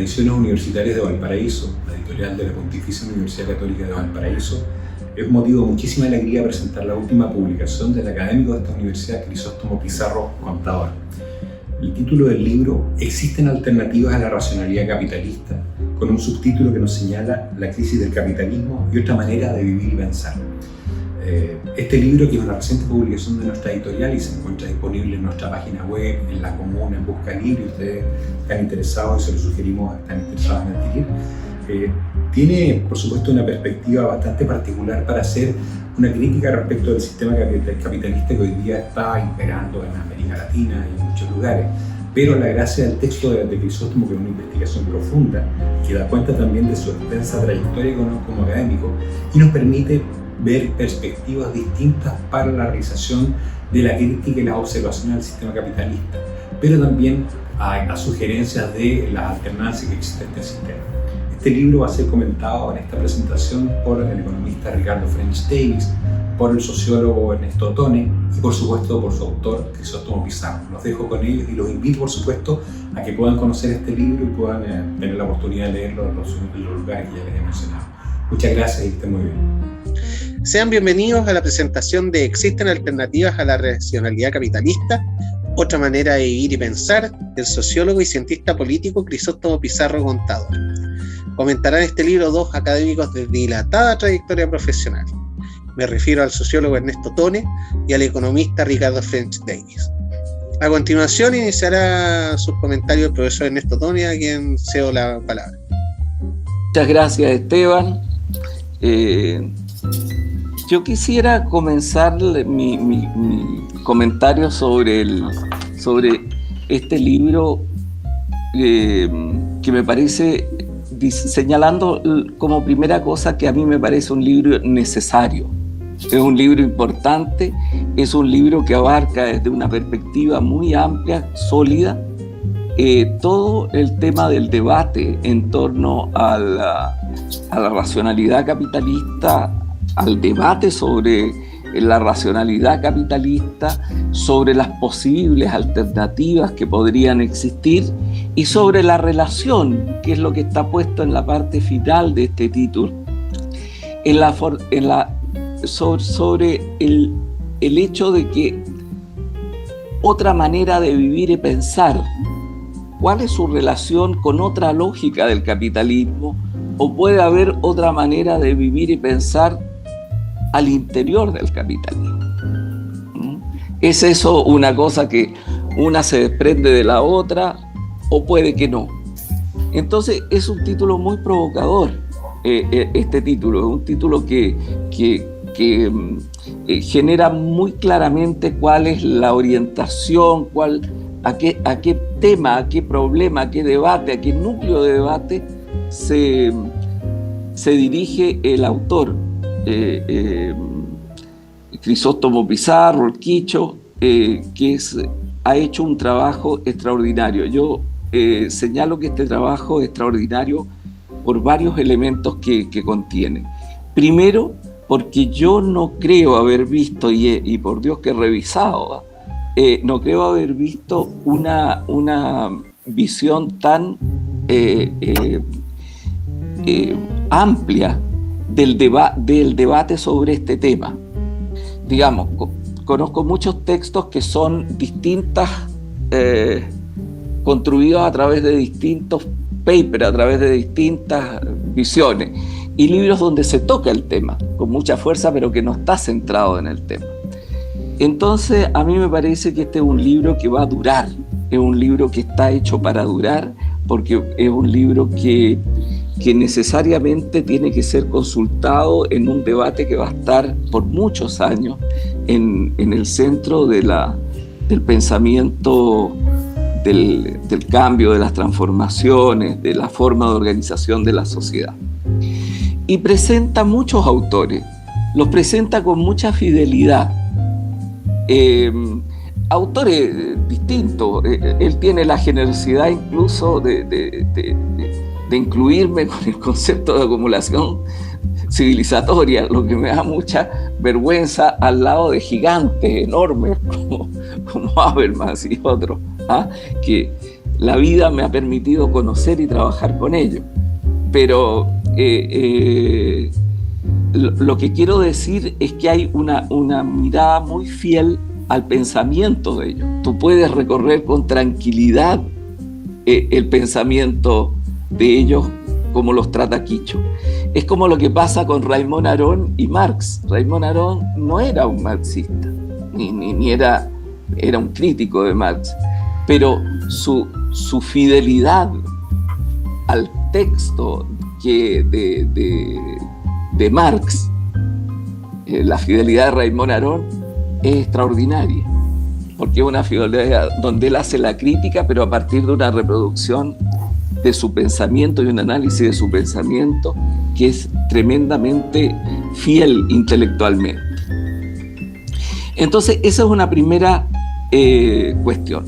Tradiciones Universitarias de Valparaíso, la editorial de la Pontificia Universidad Católica de Valparaíso, es motivo de muchísima alegría presentar la última publicación del académico de esta universidad, Crisóstomo Pizarro, contador. El título del libro: ¿Existen alternativas a la racionalidad capitalista?, con un subtítulo que nos señala la crisis del capitalismo y otra manera de vivir y pensar. Este libro, que es una reciente publicación de nuestra editorial y se encuentra disponible en nuestra página web, en la comuna, en Busca Libre, ustedes están interesados y se lo sugerimos, están interesados en adquirir, tiene por supuesto una perspectiva bastante particular para hacer una crítica respecto del sistema capitalista que hoy día está imperando en América Latina y en muchos lugares. Pero la gracia del texto de Crisóstomo, que es una investigación profunda, que da cuenta también de su extensa trayectoria como académico y nos permite ver perspectivas distintas para la realización de la crítica y las observaciones del sistema capitalista, pero también a sugerencias de las alternancias que existen en este sistema. Este libro va a ser comentado en esta presentación por el economista Ricardo French Davis, por el sociólogo Ernesto Tone y por supuesto por su autor Crisóstomo Pizarro. Los dejo con ellos y los invito por supuesto a que puedan conocer este libro y puedan tener la oportunidad de leerlo en los lugares que ya les he mencionado. Muchas gracias y estén muy bien. Sean bienvenidos a la presentación de ¿Existen alternativas a la racionalidad capitalista? Otra manera de vivir y pensar, del sociólogo y cientista político Crisóstomo Pizarro, contador. Comentarán este libro dos académicos de dilatada trayectoria profesional. Me refiero al sociólogo Ernesto Tone y al economista Ricardo French Davis. A continuación iniciará sus comentarios el profesor Ernesto Tone, a quien cedo la palabra. Muchas gracias, Esteban. Yo quisiera comenzar mi comentario sobre este libro que me parece, señalando como primera cosa que a mí me parece un libro necesario. Es un libro importante, es un libro que abarca desde una perspectiva muy amplia, sólida, todo el tema del debate en torno a la racionalidad capitalista, al debate sobre la racionalidad capitalista, sobre las posibles alternativas que podrían existir y sobre la relación, que es lo que está puesto en la parte final de este título, sobre el hecho de que otra manera de vivir y pensar, ¿cuál es su relación con otra lógica del capitalismo? ¿O puede haber otra manera de vivir y pensar al interior del capitalismo? ¿Es eso una cosa que una se desprende de la otra o puede que no? Entonces es un título muy provocador, este título. Es un título que genera muy claramente cuál es la orientación, a qué tema, a qué problema, a qué debate, a qué núcleo de debate se dirige el autor. Crisóstomo Pizarro, el Quicho, ha hecho un trabajo extraordinario. Yo señalo que este trabajo es extraordinario por varios elementos que contiene. Primero, porque yo no creo haber visto, y por Dios que he revisado, no creo haber visto una visión tan amplia del debate sobre este tema. Digamos, conozco muchos textos que son distintas, construidos a través de distintos papers, a través de distintas visiones, y libros donde se toca el tema con mucha fuerza, pero que no está centrado en el tema. Entonces, a mí me parece que este es un libro que va a durar, es un libro que está hecho para durar, porque es un libro que necesariamente tiene que ser consultado en un debate que va a estar por muchos años en el centro del pensamiento del cambio, de las transformaciones, de la forma de organización de la sociedad. Y presenta muchos autores, los presenta con mucha fidelidad. Autores distintos. Él tiene la generosidad incluso de incluirme con el concepto de acumulación civilizatoria, lo que me da mucha vergüenza al lado de gigantes enormes como Habermas y otros, que la vida me ha permitido conocer y trabajar con ellos. Pero lo que quiero decir es que hay una mirada muy fiel al pensamiento de ellos. Tú puedes recorrer con tranquilidad el pensamiento de ellos como los trata Quicho. Es como lo que pasa con Raymond Aron y Marx. Raymond Aron no era un marxista, ni era un crítico de Marx, pero su fidelidad al texto de Marx, la fidelidad de Raymond Aron es extraordinaria, porque es una fidelidad donde él hace la crítica, pero a partir de una reproducción de su pensamiento y un análisis de su pensamiento que es tremendamente fiel intelectualmente. Entonces, esa es una primera cuestión.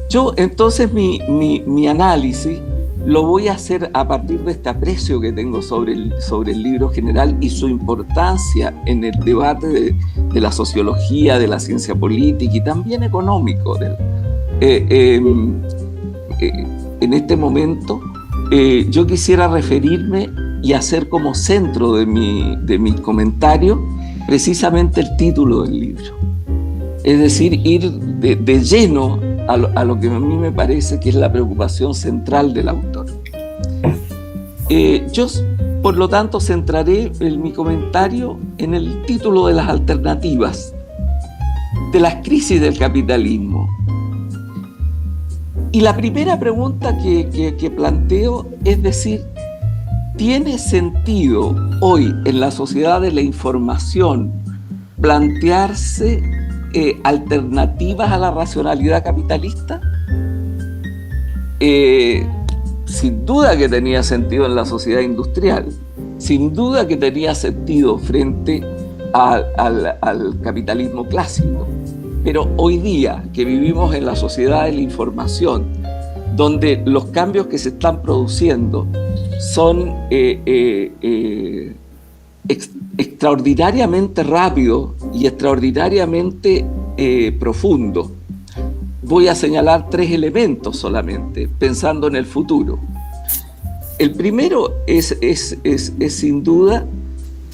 Yo, entonces, mi análisis lo voy a hacer a partir de este aprecio que tengo sobre el libro general y su importancia en el debate de la sociología, de la ciencia política y también económico. En este momento, yo quisiera referirme y hacer como centro de mi comentario precisamente el título del libro. Es decir, ir de lleno a lo que a mí me parece que es la preocupación central del autor. Yo, por lo tanto, centraré mi comentario en el título de las alternativas, de las crisis del capitalismo. Y la primera pregunta que planteo es decir, ¿tiene sentido hoy en la sociedad de la información plantearse alternativas a la racionalidad capitalista? Sin duda que tenía sentido en la sociedad industrial, sin duda que tenía sentido frente al capitalismo clásico. Pero hoy día que vivimos en la sociedad de la información, donde los cambios que se están produciendo son extraordinariamente rápidos y extraordinariamente profundos, voy a señalar 3 elementos solamente, pensando en el futuro. El primero es sin duda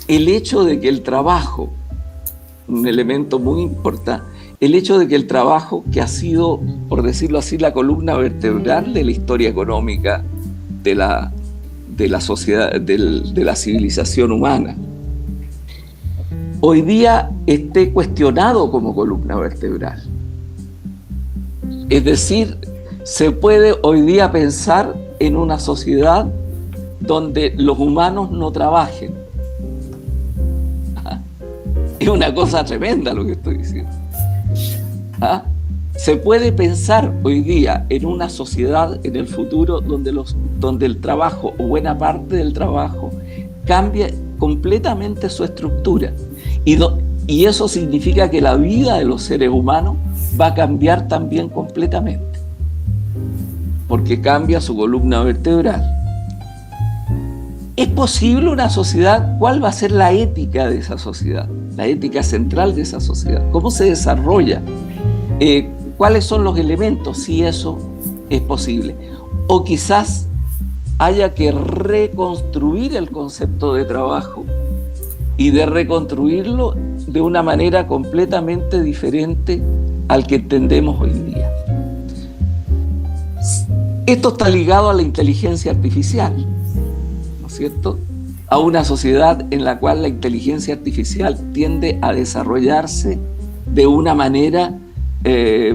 el hecho de que el trabajo, un elemento muy importante, el hecho de que el trabajo, que ha sido, por decirlo así, la columna vertebral de la historia económica de la sociedad, de la civilización humana, hoy día esté cuestionado como columna vertebral. Es decir, se puede hoy día pensar en una sociedad donde los humanos no trabajen. Es una cosa tremenda lo que estoy diciendo. Se puede pensar hoy día en una sociedad en el futuro donde el trabajo o buena parte del trabajo cambia completamente su estructura. Y eso significa que la vida de los seres humanos va a cambiar también completamente, porque cambia su columna vertebral. ¿Es posible una sociedad? ¿Cuál va a ser la ética de esa sociedad? La ética central de esa sociedad. ¿Cómo se desarrolla? ¿Cuáles son los elementos si eso es posible? O quizás haya que reconstruir el concepto de trabajo y de reconstruirlo de una manera completamente diferente al que entendemos hoy día. Esto está ligado a la inteligencia artificial, ¿no es cierto? A una sociedad en la cual la inteligencia artificial tiende a desarrollarse de una manera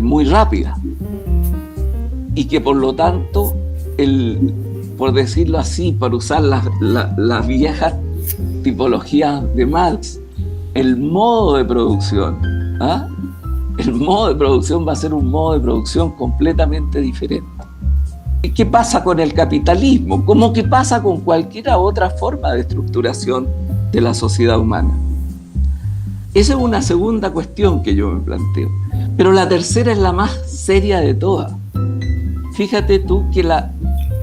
muy rápida y que por lo tanto, por decirlo así, para usar las viejas tipologías de Marx, el modo de producción, el modo de producción va a ser un modo de producción completamente diferente. ¿Y qué pasa con el capitalismo? Como que pasa con cualquier otra forma de estructuración de la sociedad humana. Esa es una segunda cuestión que yo me planteo. Pero la tercera es la más seria de todas. Fíjate tú que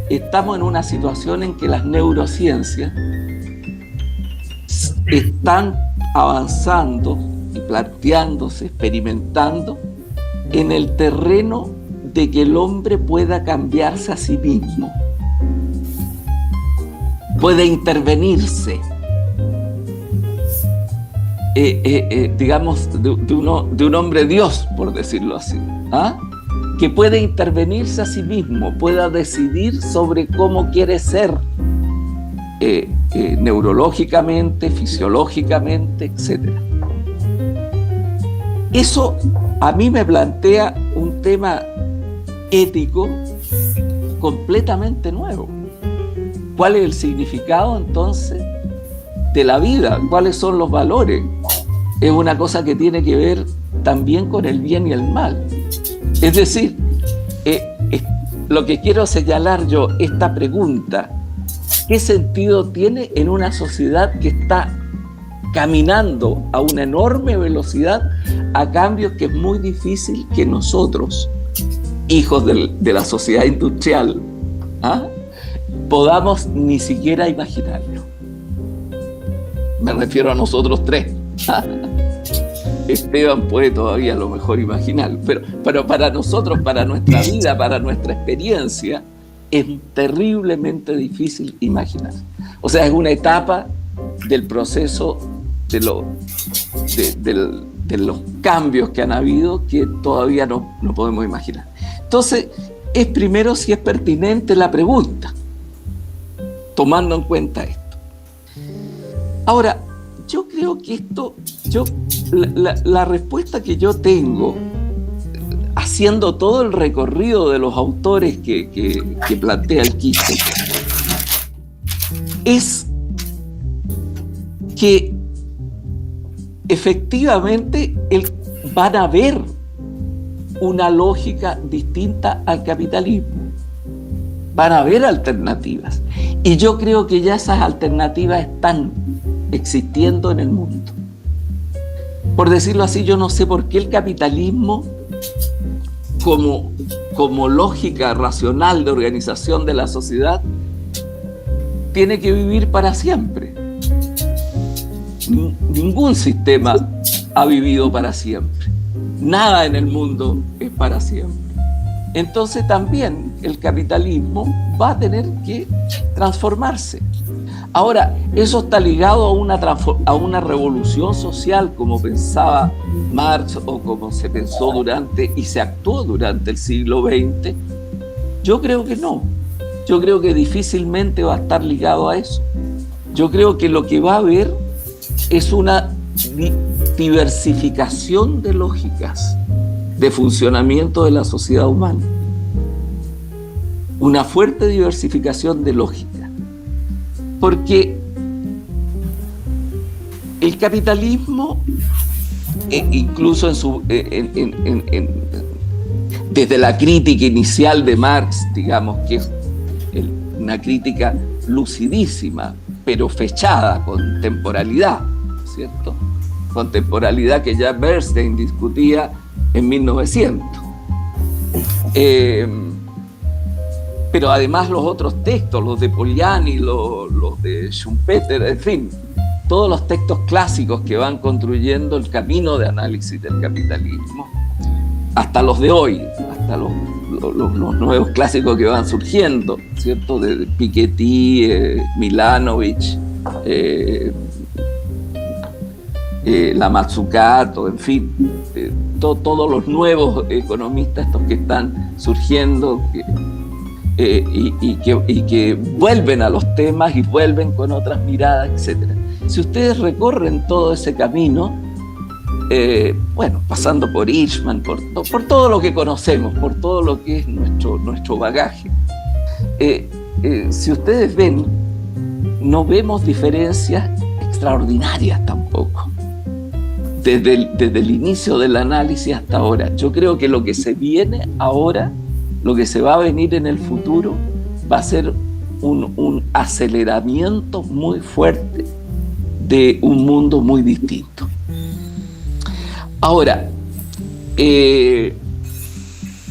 estamos en una situación en que las neurociencias están avanzando y planteándose, experimentando en el terreno de que el hombre pueda cambiarse a sí mismo, puede intervenirse, digamos, de un hombre Dios, por decirlo así, ¿ah? Que puede intervenirse a sí mismo, pueda decidir sobre cómo quiere ser, neurológicamente, fisiológicamente, etc. Eso a mí me plantea un tema ético completamente nuevo. ¿Cuál es el significado entonces de la vida? ¿Cuáles son los valores? Es una cosa que tiene que ver también con el bien y el mal. Es decir, lo que quiero señalar yo, esta pregunta, ¿qué sentido tiene en una sociedad que está caminando a una enorme velocidad a cambio que es muy difícil que nosotros, hijos de la sociedad industrial, podamos ni siquiera imaginarlo? Me refiero a nosotros tres. Esteban puede todavía a lo mejor imaginarlo, pero para nosotros, para nuestra vida, para nuestra experiencia, es terriblemente difícil imaginar. O sea, es una etapa del proceso de los cambios que han habido que todavía no podemos imaginar. Entonces, es primero si es pertinente la pregunta, tomando en cuenta esto. Ahora, yo creo que la respuesta que yo tengo, haciendo todo el recorrido de los autores que plantea el Kister, es que efectivamente van a ver una lógica distinta al capitalismo. Van a haber alternativas. Y yo creo que ya esas alternativas están existiendo en el mundo. Por decirlo así, yo no sé por qué el capitalismo, como lógica racional de organización de la sociedad, tiene que vivir para siempre. Ningún sistema ha vivido para siempre. Nada en el mundo es para siempre. Entonces también el capitalismo va a tener que transformarse. Ahora, eso está ligado a una revolución social, como pensaba Marx o como se pensó y se actuó durante el siglo XX. Yo creo que no. Yo creo que difícilmente va a estar ligado a eso. Yo creo que lo que va a haber es una diversificación de lógicas de funcionamiento de la sociedad humana. Una fuerte diversificación de lógicas. Porque el capitalismo, incluso desde la crítica inicial de Marx, digamos que es una crítica lucidísima, pero fechada con temporalidad, ¿cierto? Con temporalidad que ya Bernstein discutía en 1900. Pero además los otros textos, los de Polanyi, los de Schumpeter, en fin, todos los textos clásicos que van construyendo el camino de análisis del capitalismo, hasta los de hoy, hasta los nuevos clásicos que van surgiendo, ¿cierto? De Piketty, Milanovic, la Mazzucato, en fin, todos los nuevos economistas, estos que están surgiendo, y que vuelven a los temas y vuelven con otras miradas, etc. Si ustedes recorren todo ese camino, pasando por Eichmann, por todo lo que conocemos, por todo lo que es nuestro bagaje, si ustedes ven, no vemos diferencias extraordinarias tampoco, desde el inicio del análisis hasta ahora. Yo creo que lo que se viene ahora, lo que se va a venir en el futuro, va a ser un aceleramiento muy fuerte de un mundo muy distinto. Ahora,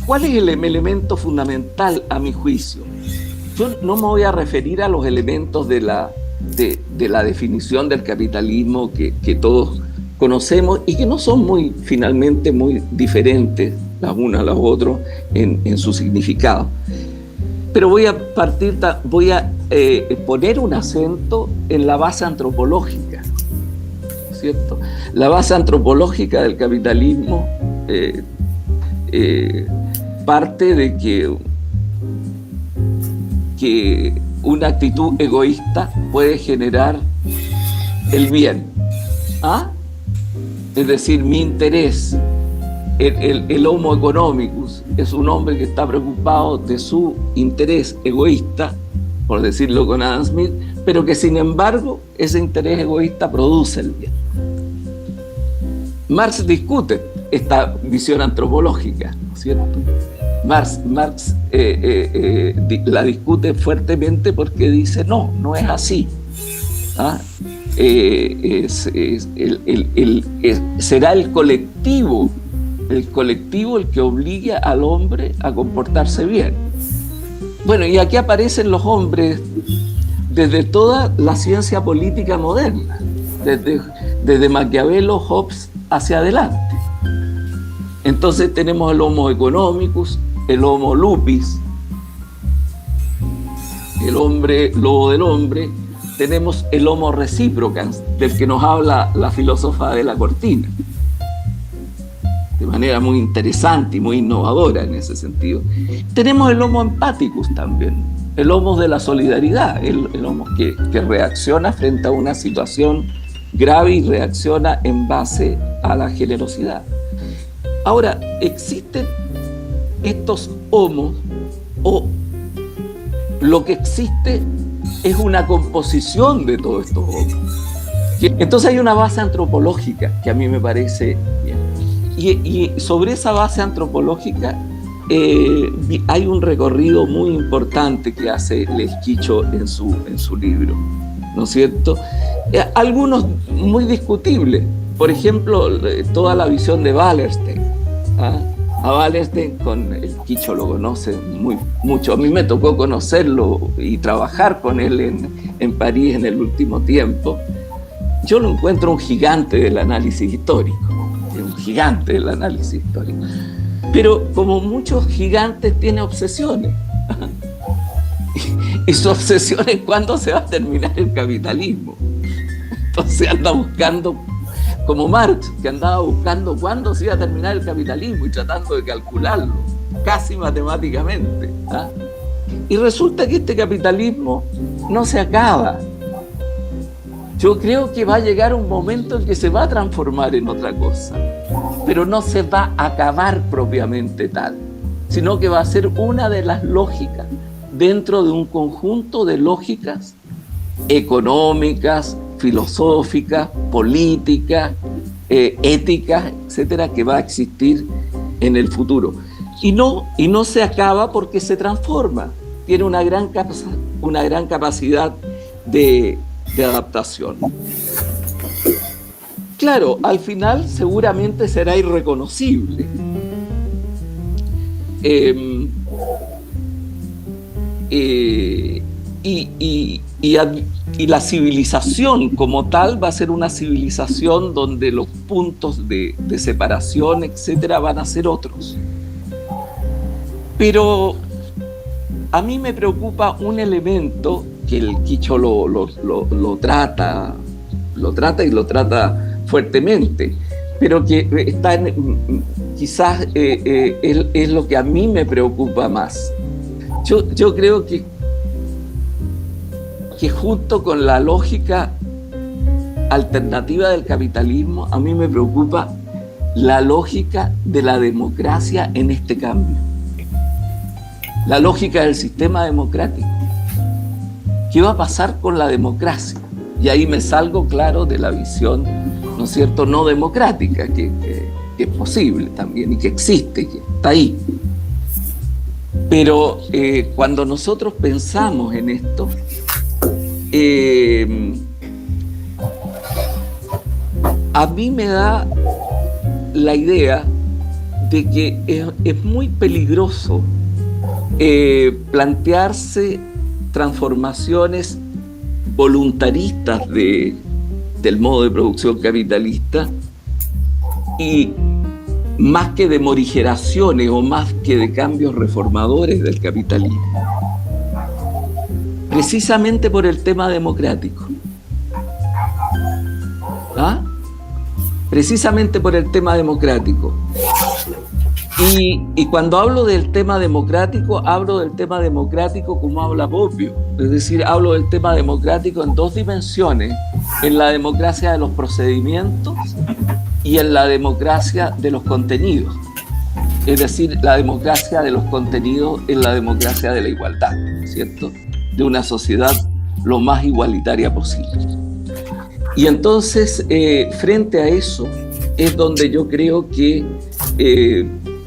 ¿cuál es el elemento fundamental a mi juicio? Yo no me voy a referir a los elementos de la definición del capitalismo que todos conocemos y que no son finalmente muy diferentes, las unas a las otras en su significado. Pero voy a poner un acento en la base antropológica, ¿cierto? La base antropológica del capitalismo parte de que una actitud egoísta puede generar el bien. ¿Ah? Es decir, mi interés, el homo economicus, es un hombre que está preocupado de su interés egoísta, por decirlo con Adam Smith, pero que sin embargo ese interés egoísta produce el bien. Marx discute esta visión antropológica, ¿no es cierto? Marx la discute fuertemente porque dice, no es así. ¿Ah? Será el colectivo el que obliga al hombre a comportarse bien. Bueno, y aquí aparecen los hombres desde toda la ciencia política moderna, desde Maquiavelo, Hobbes hacia adelante. Entonces tenemos el Homo economicus, el Homo lupus, el hombre lobo del hombre. Tenemos el Homo reciprocans, del que nos habla la filósofa de la cortina, de manera muy interesante y muy innovadora en ese sentido. Tenemos el Homo empathicus también, el Homo de la solidaridad, el Homo que reacciona frente a una situación grave y reacciona en base a la generosidad. Ahora, existen estos homos, o lo que existe es una composición de todos estos homos. Entonces hay una base antropológica que a mí me parece bien. Y sobre esa base antropológica hay un recorrido muy importante que hace Leschitsch en su libro, ¿no es cierto? Algunos muy discutibles. Por ejemplo, toda la visión de Wallerstein. ¿Ah? A Wallerstein, Quicho lo conoce mucho. A mí me tocó conocerlo y trabajar con él en París en el último tiempo. Yo lo encuentro un gigante del análisis histórico. Pero como muchos gigantes tiene obsesiones. Y su obsesión es cuándo se va a terminar el capitalismo. Entonces anda buscando, como Marx, que andaba buscando cuándo se iba a terminar el capitalismo y tratando de calcularlo, casi matemáticamente. ¿Ah? Y resulta que este capitalismo no se acaba. Yo creo que va a llegar un momento en que se va a transformar en otra cosa, pero no se va a acabar propiamente tal, sino que va a ser una de las lógicas dentro de un conjunto de lógicas económicas, filosóficas, políticas, éticas, etcétera, que va a existir en el futuro. Y no se acaba porque se transforma, tiene una gran capacidad de adaptación. Claro, al final seguramente será irreconocible. Y la civilización como tal va a ser una civilización donde los puntos de separación, etcétera, van a ser otros. Pero a mí me preocupa un elemento que el Quicho lo trata fuertemente, pero que está quizás es lo que a mí me preocupa más. Yo creo que junto con la lógica alternativa del capitalismo, a mí me preocupa la lógica de la democracia en este cambio. La lógica del sistema democrático. ¿Qué va a pasar con la democracia? Y ahí me salgo, claro, de la visión, ¿no es cierto?, no democrática, que es posible también y que existe, que está ahí. Pero cuando nosotros pensamos en esto, a mí me da la idea de que es muy peligroso plantearse transformaciones voluntaristas del modo de producción capitalista y más que de morigeraciones o más que de cambios reformadores del capitalismo, precisamente por el tema democrático. ¿Ah? Precisamente por el tema democrático. Y cuando hablo del tema democrático, hablo del tema democrático como habla Bobbio. Es decir, hablo del tema democrático en dos dimensiones: en la democracia de los procedimientos y en la democracia de los contenidos. Es decir, la democracia de los contenidos es la democracia de la igualdad, ¿cierto? De una sociedad lo más igualitaria posible. Y entonces, frente a eso, es donde yo creo que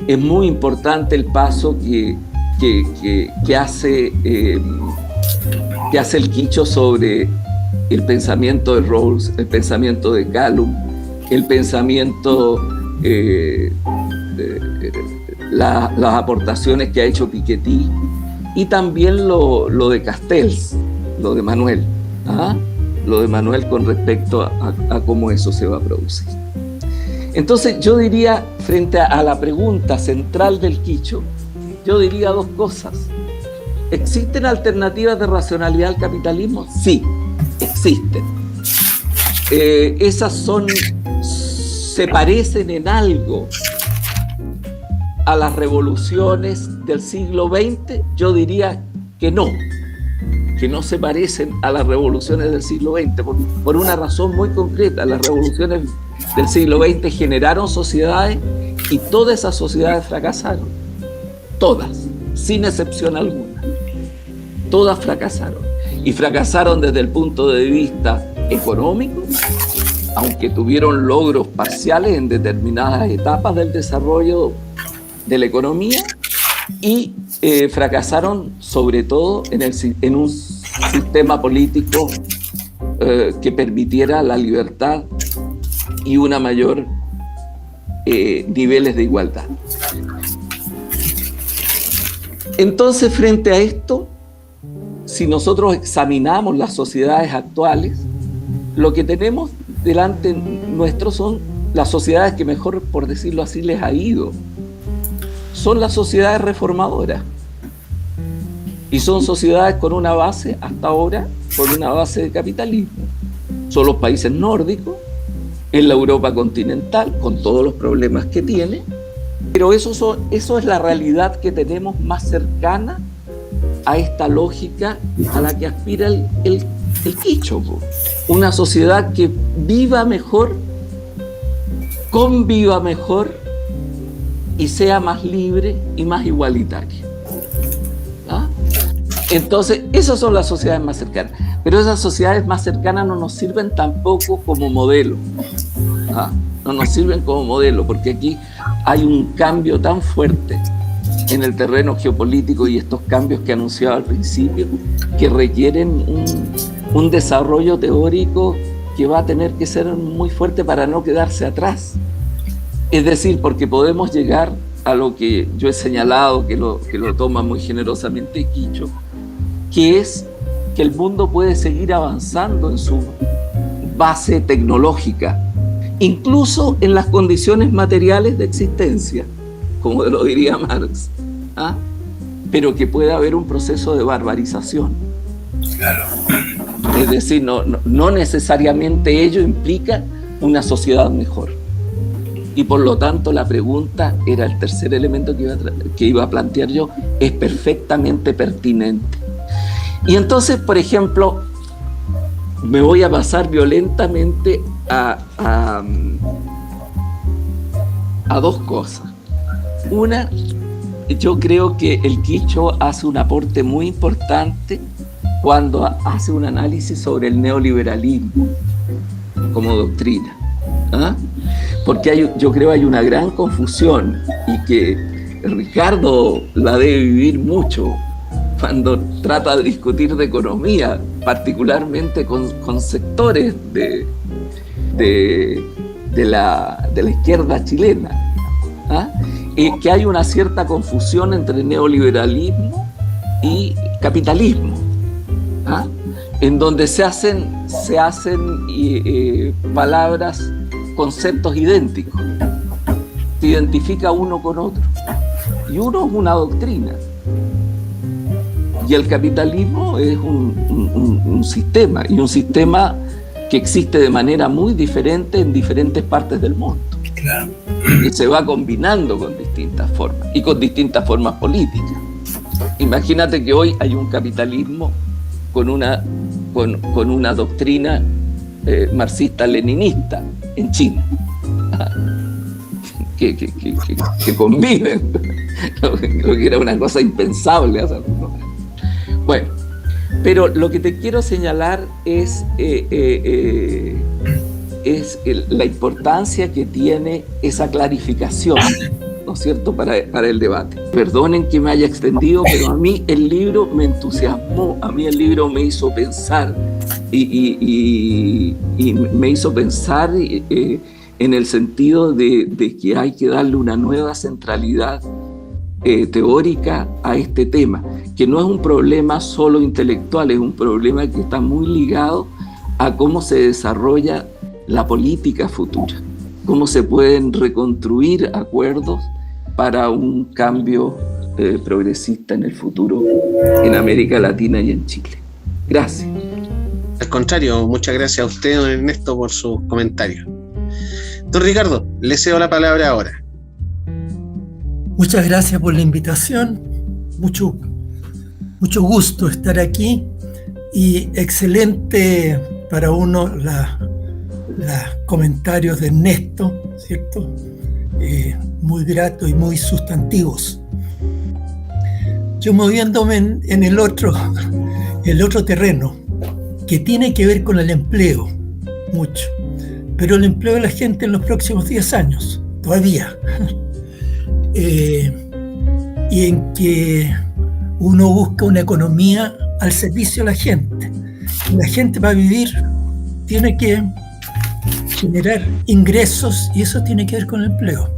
es muy importante el paso que hace el Quicho sobre el pensamiento de Rawls, el pensamiento de Callum, el pensamiento, las aportaciones que ha hecho Piketty, y también lo de Castells, lo de Manuel, lo de Manuel con respecto a cómo eso se va a producir. Entonces yo diría, frente a la pregunta central del Quicho, yo diría dos cosas. ¿Existen alternativas de racionalidad al capitalismo? Sí, existen. Esas se parecen en algo a las revoluciones del siglo XX. Yo diría que no se parecen a las revoluciones del siglo XX, por una razón muy concreta. Las revoluciones del siglo XX generaron sociedades y todas esas sociedades fracasaron. Todas, sin excepción alguna. Todas fracasaron. Y fracasaron desde el punto de vista económico, aunque tuvieron logros parciales en determinadas etapas del desarrollo de la economía, y fracasaron sobre todo en un sistema político que permitiera la libertad y una mayor niveles de igualdad. Entonces, frente a esto, si nosotros examinamos las sociedades actuales, lo que tenemos delante nuestro son las sociedades que mejor, por decirlo así, les ha ido. Son las sociedades reformadoras. Y son sociedades con una base, hasta ahora, con una base de capitalismo. Son los países nórdicos, en la Europa continental, con todos los problemas que tiene, pero eso es la realidad que tenemos más cercana a esta lógica a la que aspira el Quicho. Una sociedad que viva mejor, conviva mejor y sea más libre y más igualitaria. Entonces, esas son las sociedades más cercanas. Pero esas sociedades más cercanas no nos sirven tampoco como modelo. No nos sirven como modelo, porque aquí hay un cambio tan fuerte en el terreno geopolítico y estos cambios que anunciaba al principio, que requieren un desarrollo teórico que va a tener que ser muy fuerte para no quedarse atrás. Es decir, porque podemos llegar a lo que yo he señalado, que lo toma muy generosamente Quicho, que es que el mundo puede seguir avanzando en su base tecnológica, incluso en las condiciones materiales de existencia, como lo diría Marx, pero que puede haber un proceso de barbarización. Claro. Es decir, no necesariamente ello implica una sociedad mejor. Y por lo tanto la pregunta era el tercer elemento que iba a plantear yo, es perfectamente pertinente. Y entonces, por ejemplo, me voy a pasar violentamente a dos cosas. Una, yo creo que el Quicho hace un aporte muy importante cuando hace un análisis sobre el neoliberalismo como doctrina. Porque yo creo hay una gran confusión, y que Ricardo la debe vivir mucho cuando trata de discutir de economía, particularmente con sectores de la izquierda chilena, y que hay una cierta confusión entre neoliberalismo y capitalismo, en donde se hacen palabras, conceptos idénticos. se identifica uno con otro. Y uno es una doctrina. Y el capitalismo es un sistema, y un sistema que existe de manera muy diferente en diferentes partes del mundo. Claro. Y se va combinando con distintas formas, y con distintas formas políticas. Imagínate que hoy hay un capitalismo con una doctrina marxista-leninista en China, que conviven, lo que era una cosa impensable hace algunos años. Bueno, pero lo que te quiero señalar es la importancia que tiene esa clarificación, ¿no es cierto?, para el debate. Perdonen que me haya extendido, pero a mí el libro me entusiasmó, a mí el libro me hizo pensar y me hizo pensar en el sentido de que hay que darle una nueva centralidad teórica a este tema, que no es un problema solo intelectual, es un problema que está muy ligado a cómo se desarrolla la política futura, cómo se pueden reconstruir acuerdos para un cambio progresista en el futuro en América Latina y en Chile. Gracias. Al contrario, muchas gracias a usted, don Ernesto, por sus comentarios. Don Ricardo, le cedo la palabra ahora. Muchas gracias por la invitación, mucho gusto estar aquí, y excelente para uno los comentarios de Ernesto, ¿cierto? Muy gratos y muy sustantivos. Yo moviéndome en el otro terreno, que tiene que ver con el empleo, mucho, pero el empleo de la gente en los próximos 10 años, todavía. Y en que uno busca una economía al servicio de la gente. Y la gente, para vivir, tiene que generar ingresos, y eso tiene que ver con el empleo.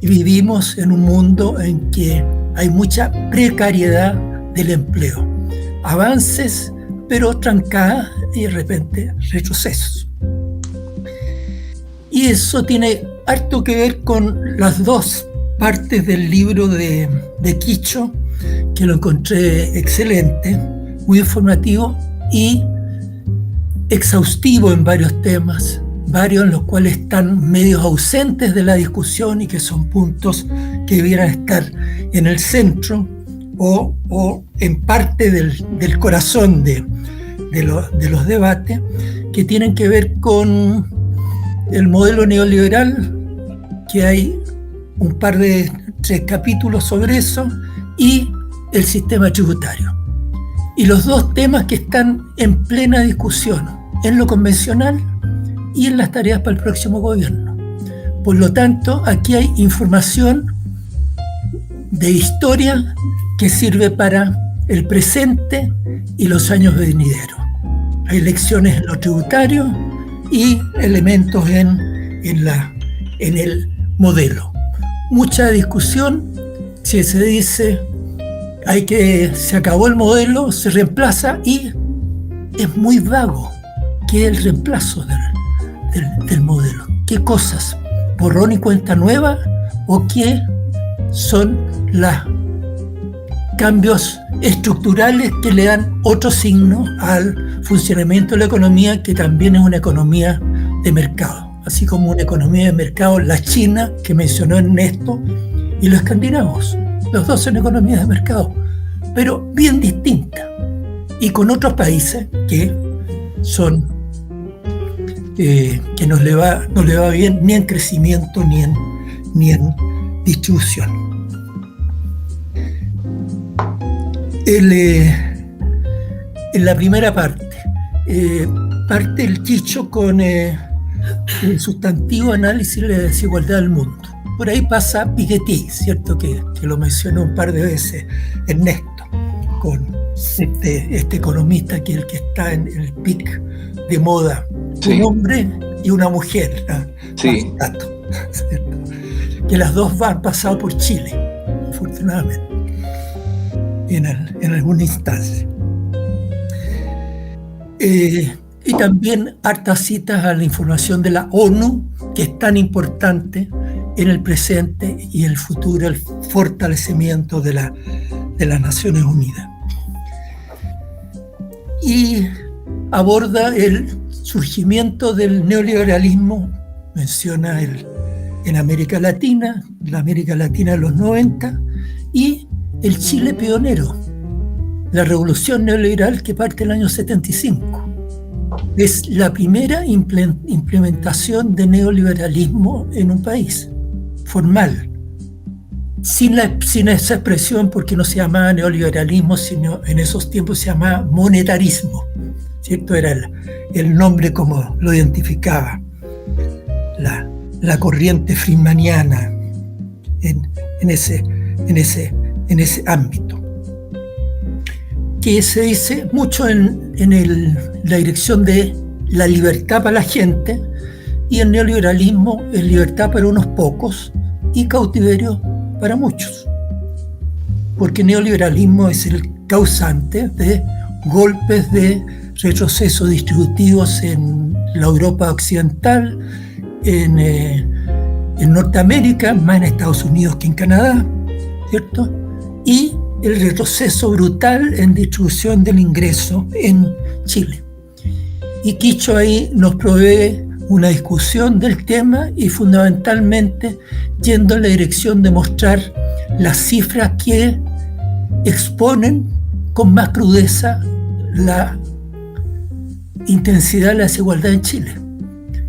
Y vivimos en un mundo en que hay mucha precariedad del empleo. Avances, pero trancadas, y de repente retrocesos. Y eso tiene harto que ver con las dos partes del libro de Quicho, que lo encontré excelente, muy informativo y exhaustivo en varios temas, varios en los cuales están medios ausentes de la discusión y que son puntos que debieran estar en el centro o en parte del corazón de los debates, que tienen que ver con el modelo neoliberal, que hay un par de 3 capítulos sobre eso, y el sistema tributario. Y los dos temas que están en plena discusión en lo convencional y en las tareas para el próximo gobierno. Por lo tanto, aquí hay información de historia que sirve para el presente y los años venideros. Hay lecciones en lo tributario y elementos en el modelo. Mucha discusión si se dice se acabó el modelo, se reemplaza, y es muy vago qué es el reemplazo del modelo, qué cosas, borrón y cuenta nueva, o qué son los cambios estructurales que le dan otro signo al funcionamiento de la economía, que también es una economía de mercado, así como una economía de mercado la China, que mencionó Ernesto, y los escandinavos. Los dos son economías de mercado, pero bien distintas, y con otros países que son que no le va bien ni en crecimiento ni en distribución. En la primera parte el Quicho con el sustantivo análisis de la desigualdad del mundo. Por ahí pasa Piketty, ¿cierto? Que lo mencionó un par de veces Ernesto, con este economista que es el que está en el pic de moda. Sí. Un hombre y una mujer, sí. ¿Cierto? Que las dos han pasado por Chile, afortunadamente, en alguna instancia. Y también hartas citas a la información de la ONU, que es tan importante en el presente y en el futuro el fortalecimiento de las Naciones Unidas. Y aborda el surgimiento del neoliberalismo, menciona en América Latina, la América Latina de los 90, y el Chile pionero, la revolución neoliberal que parte del año 75. Es la primera implementación de neoliberalismo en un país, formal, sin esa expresión, porque no se llamaba neoliberalismo, sino en esos tiempos se llamaba monetarismo, ¿cierto? Era el nombre como lo identificaba la corriente friedmaniana en ese ámbito, que se dice mucho en la dirección de la libertad para la gente, y el neoliberalismo es libertad para unos pocos y cautiverio para muchos, porque el neoliberalismo es el causante de golpes de retroceso distributivos en la Europa occidental, en Norteamérica, más en Estados Unidos que en Canadá, ¿cierto? Y el retroceso brutal en distribución del ingreso en Chile. Y Quicho ahí nos provee una discusión del tema y fundamentalmente yendo en la dirección de mostrar las cifras que exponen con más crudeza la intensidad de la desigualdad en Chile,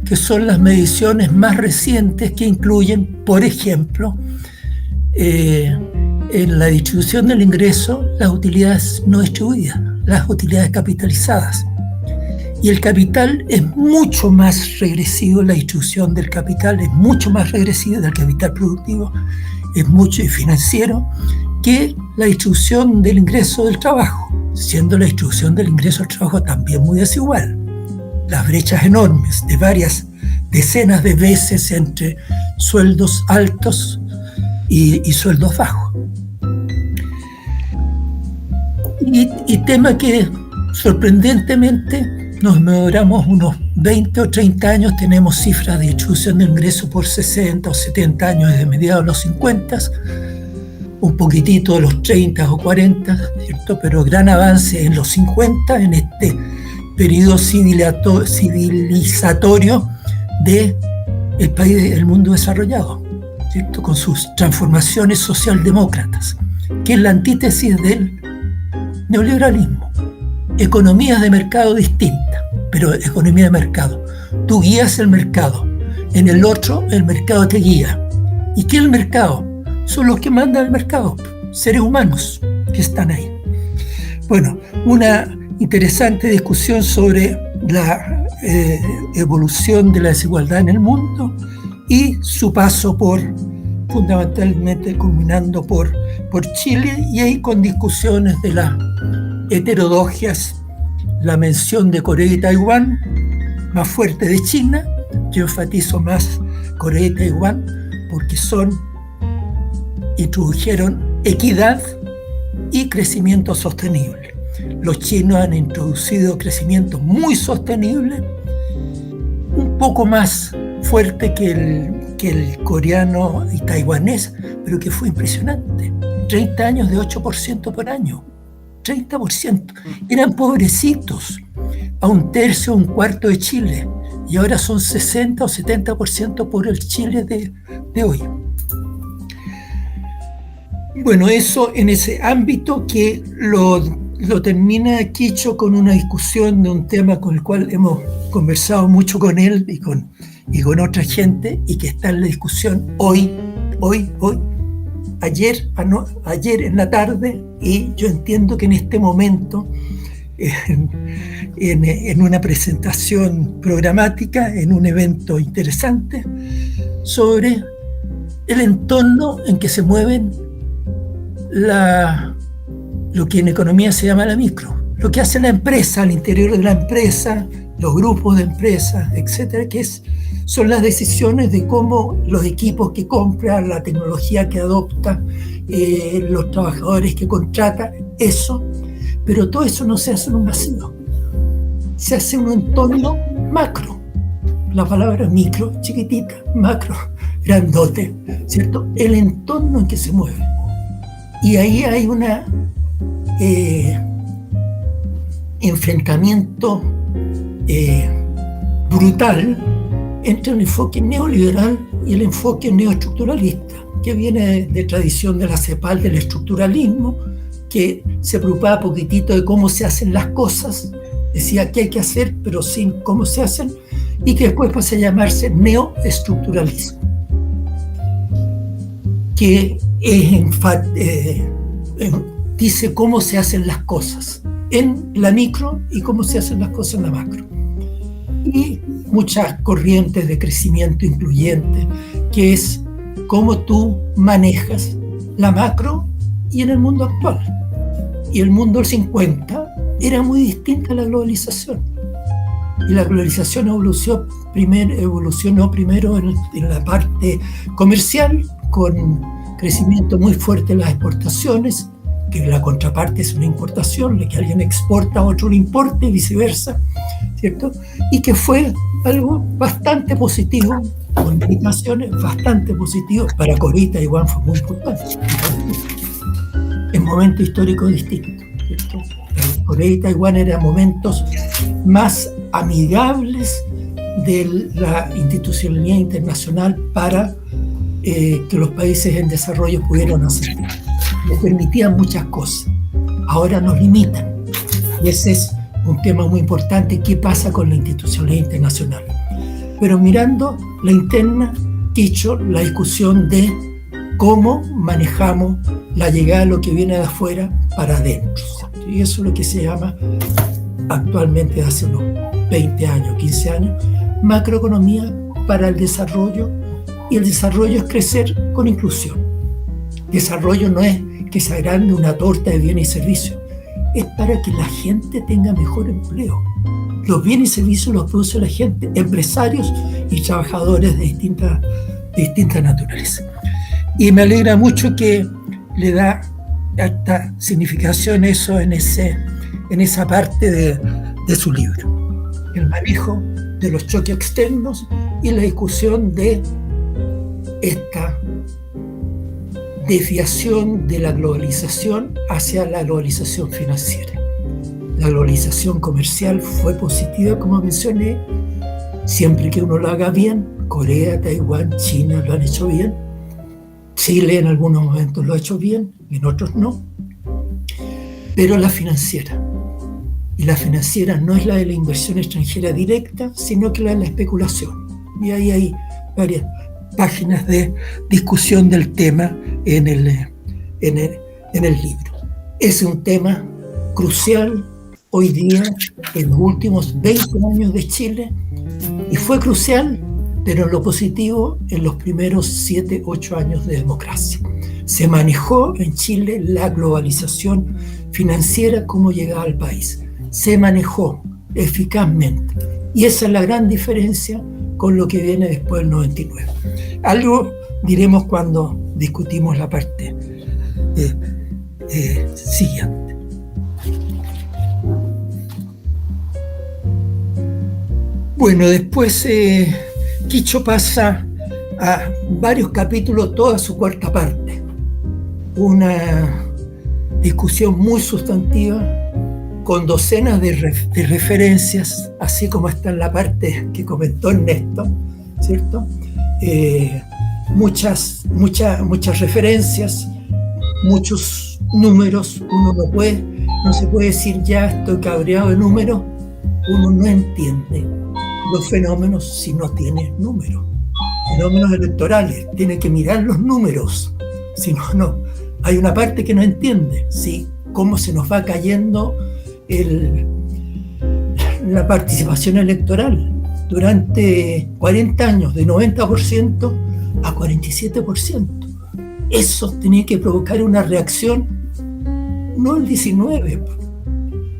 que son las mediciones más recientes que incluyen, por ejemplo, en la distribución del ingreso, las utilidades no distribuidas, las utilidades capitalizadas. Y el capital es mucho más regresivo, la distribución del capital es mucho más regresiva del capital productivo, es mucho y financiero, que la distribución del ingreso del trabajo, siendo la distribución del ingreso del trabajo también muy desigual. Las brechas enormes de varias decenas de veces entre sueldos altos y sueldos bajos. Y tema que sorprendentemente nos demoramos unos 20 o 30 años, tenemos cifras de distribución de ingresos por 60 o 70 años desde mediados de los 50, un poquitito de los 30 o 40, ¿cierto? Pero gran avance en los 50, en este periodo civilizatorio del país del mundo desarrollado, ¿cierto? Con sus transformaciones socialdemócratas, que es la antítesis del neoliberalismo. Economías de mercado distintas, pero economía de mercado. Tú guías el mercado, en el otro el mercado te guía. ¿Y qué es el mercado? Son los que mandan el mercado, seres humanos que están ahí. Bueno, una interesante discusión sobre la evolución de la desigualdad en el mundo y su paso fundamentalmente culminando por Chile, y ahí con discusiones de las heterodoxias, la mención de Corea y Taiwán, más fuerte de China. Yo enfatizo más Corea y Taiwán porque introdujeron equidad y crecimiento sostenible. Los chinos han introducido crecimiento muy sostenible, un poco más fuerte que el coreano y taiwanés, pero que fue impresionante. 30 años de 8% por año. 30%. Eran pobrecitos, a un tercio o un cuarto de Chile, y ahora son 60 o 70% por el Chile de hoy. Bueno, eso en ese ámbito que lo termina Quicho con una discusión de un tema con el cual hemos conversado mucho con él y con otra gente, y que está en la discusión hoy, ayer en la tarde, y yo entiendo que en este momento, en una presentación programática, en un evento interesante, sobre el entorno en que se mueven lo que en economía se llama la micro, lo que hace la empresa al interior de la empresa, los grupos de empresas, etcétera, son las decisiones de cómo los equipos que compra, la tecnología que adopta, los trabajadores que contrata, eso. Pero todo eso no se hace en un vacío, se hace en un entorno macro. La palabra micro, chiquitita, macro, grandote, ¿cierto? El entorno en que se mueve. Y ahí hay un enfrentamiento brutal entre el enfoque neoliberal y el enfoque neoestructuralista, que viene de tradición de la CEPAL, del estructuralismo, que se preocupaba poquitito de cómo se hacen las cosas, decía qué hay que hacer, pero sin cómo se hacen, y que después pasa a llamarse neoestructuralismo, que dice cómo se hacen las cosas en la micro y cómo se hacen las cosas en la macro. Y muchas corrientes de crecimiento incluyente, que es cómo tú manejas la macro y en el mundo actual. Y el mundo del 50 era muy distinto a la globalización. Y la globalización evolucionó primero en la parte comercial, con crecimiento muy fuerte en las exportaciones, que la contraparte es una importación, que alguien exporta a otro le importe y viceversa, ¿cierto? Y que fue algo bastante positivo, con limitaciones bastante positivas. Para Corea y Taiwán fue muy importante, en momentos históricos distintos, ¿cierto? Corea y Taiwán eran momentos más amigables de la institucionalidad internacional para que los países en desarrollo pudieran hacer. Les permitían muchas cosas. Ahora nos limitan. Y ese es un tema muy importante. ¿Qué pasa con la institucionalidad internacional? Pero mirando la interna, Kicho, la discusión de cómo manejamos la llegada de lo que viene de afuera para adentro. Y eso es lo que se llama actualmente, hace unos 20 años, 15 años, macroeconomía para el desarrollo. Y el desarrollo es crecer con inclusión. Desarrollo no es que se agrande una torta de bienes y servicios, es para que la gente tenga mejor empleo. Los bienes y servicios los produce la gente, empresarios y trabajadores de distinta naturaleza. Y me alegra mucho que le da alta significación eso en esa parte de su libro. El manejo de los choques externos y la discusión de esta desviación de la globalización hacia la globalización financiera. La globalización comercial fue positiva, como mencioné, siempre que uno lo haga bien. Corea, Taiwán, China lo han hecho bien. Chile en algunos momentos lo ha hecho bien, en otros no. Pero la financiera, y la financiera no es la de la inversión extranjera directa, sino que la de la especulación. Y ahí hay varias páginas de discusión del tema en el libro. Es un tema crucial hoy día, en los últimos 20 años de Chile, y fue crucial, pero en lo positivo, en los primeros 7, 8 años de democracia. Se manejó en Chile la globalización financiera como llegaba al país. Se manejó eficazmente. Y esa es la gran diferencia con lo que viene después del 99. Algo diremos cuando discutimos la parte siguiente. Bueno, después Kicho pasa a varios capítulos, toda su cuarta parte. Una discusión muy sustantiva, con docenas de referencias, así como está en la parte que comentó Ernesto, ¿cierto? Muchas referencias, muchos números. Uno no se puede decir ya estoy cabreado de números. Uno no entiende los fenómenos si no tiene números. Fenómenos electorales, tiene que mirar los números, si no. Hay una parte que no entiende, ¿sí? Cómo se nos va cayendo la participación electoral durante 40 años, de 90% a 47%. Eso tenía que provocar una reacción, no el 19,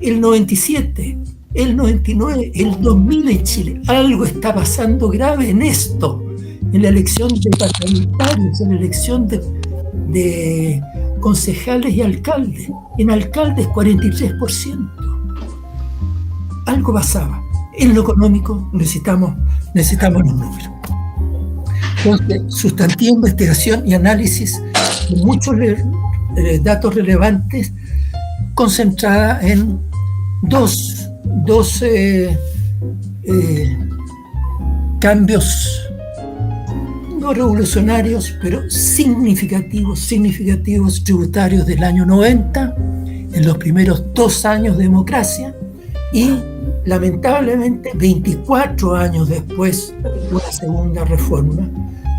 el 97, el 99, el 2000 en Chile. Algo está pasando grave en esto, en la elección de parlamentarios, en la elección de concejales y alcaldes. En alcaldes 43%. Algo pasaba. En lo económico necesitamos los números. Entonces, sustantiva investigación y análisis de muchos datos relevantes concentrada en dos cambios no revolucionarios, pero significativos tributarios del año 90, en los primeros 2 años de democracia, y lamentablemente 24 años después una segunda reforma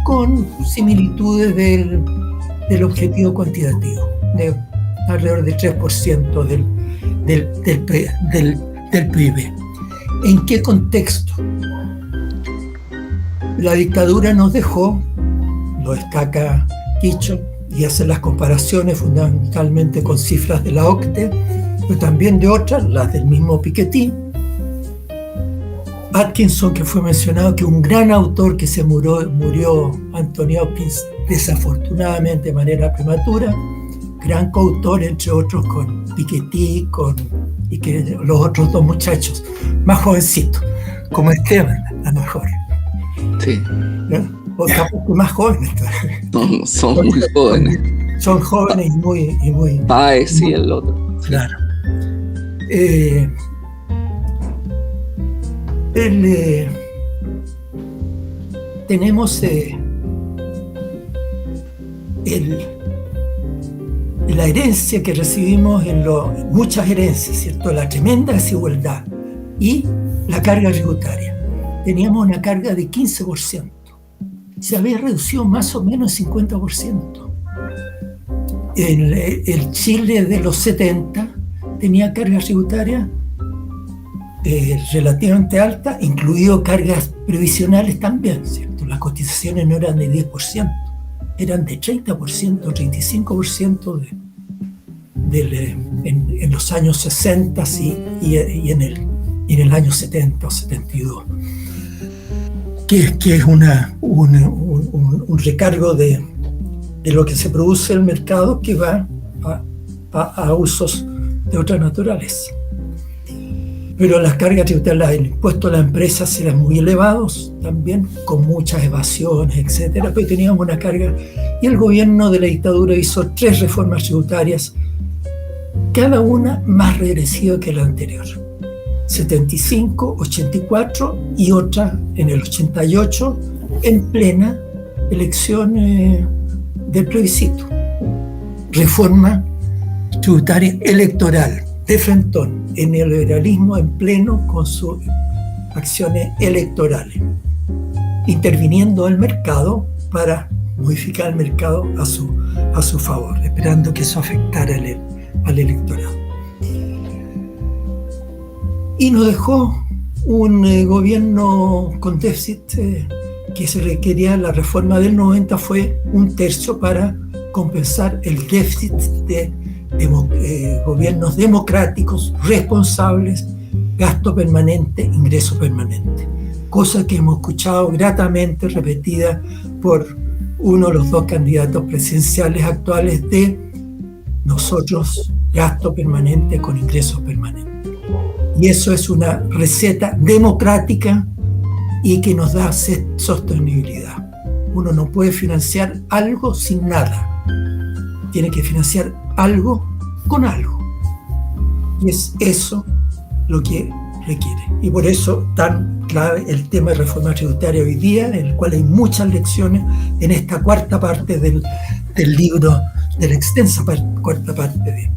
con similitudes del objetivo cuantitativo de alrededor del 3% del PIB. ¿En qué contexto? La dictadura nos dejó, lo destaca Quicho, y hace las comparaciones fundamentalmente con cifras de la OCDE, pero también de otras, las del mismo Piketty. Atkinson, que fue mencionado, que un gran autor que se murió Anthony Hopkins, desafortunadamente de manera prematura, gran coautor, entre otros, con Piketty y que los otros 2 muchachos más jovencitos, como Esteban, a lo mejor. Sí. ¿No? O capaz que más jóvenes. No, son muy jóvenes. Son jóvenes y muy Páez y el otro. Claro. Tenemos la herencia que recibimos muchas herencias, ¿cierto? La tremenda desigualdad y la carga tributaria. Teníamos una carga de 15%. Se había reducido más o menos 50%. El Chile de los 70 tenía carga tributaria relativamente alta, incluido cargas previsionales también, ¿cierto? Las cotizaciones no eran de 10%, eran de 30%, 35% en los años 60 y en el año 70 o 72, que es un recargo de lo que se produce en el mercado que va a usos de otra naturaleza. Pero las cargas tributarias, el impuesto a las empresas eran muy elevados también, con muchas evasiones, etcétera, pero teníamos una carga, y el gobierno de la dictadura hizo 3 reformas tributarias, cada una más regresiva que la anterior. 75, 84 y otra en el 88, en plena elección del plebiscito. Reforma tributaria electoral, de frentón, el neoliberalismo en pleno con sus acciones electorales, interviniendo el mercado para modificar el mercado a su favor, esperando que eso afectara al electorado. Y nos dejó un gobierno con déficit que se requería. La reforma del 90 fue 1/3 para compensar el déficit de gobiernos democráticos, responsables, gasto permanente, ingreso permanente. Cosa que hemos escuchado gratamente repetida por uno de los 2 candidatos presidenciales actuales de nosotros, gasto permanente con ingresos permanentes. Y eso es una receta democrática y que nos da sostenibilidad. Uno no puede financiar algo sin nada. Tiene que financiar algo con algo. Y es eso lo que requiere. Y por eso tan clave el tema de reforma tributaria hoy día, en el cual hay muchas lecciones en esta 4ª parte del libro, de la extensa 4ª parte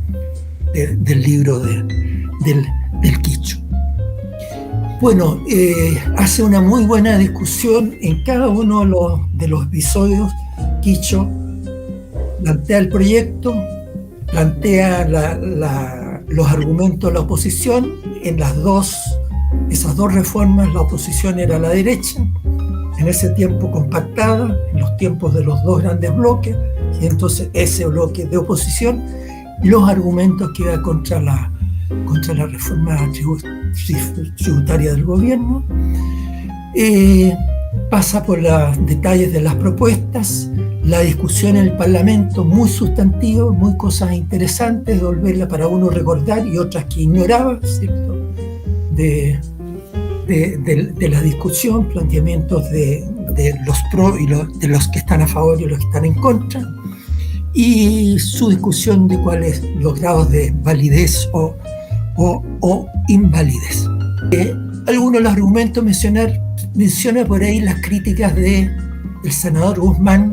del libro del Quicho. Bueno, hace una muy buena discusión en cada uno de los episodios. Quicho plantea el proyecto, plantea los argumentos de la oposición. En esas dos reformas la oposición era la derecha, en ese tiempo compactada, en los tiempos de los 2 grandes bloques, y entonces ese bloque de oposición, los argumentos que iba contra la reforma tributaria del gobierno, pasa por los detalles de las propuestas, la discusión en el Parlamento, muy sustantiva, muy cosas interesantes de volverla para uno recordar y otras que ignoraba, ¿cierto? De de la discusión, planteamientos de los pros y de los que están a favor y los que están en contra, y su discusión de cuáles los grados de validez o invalidez. Algunos de los argumentos menciona por ahí las críticas del senador Guzmán.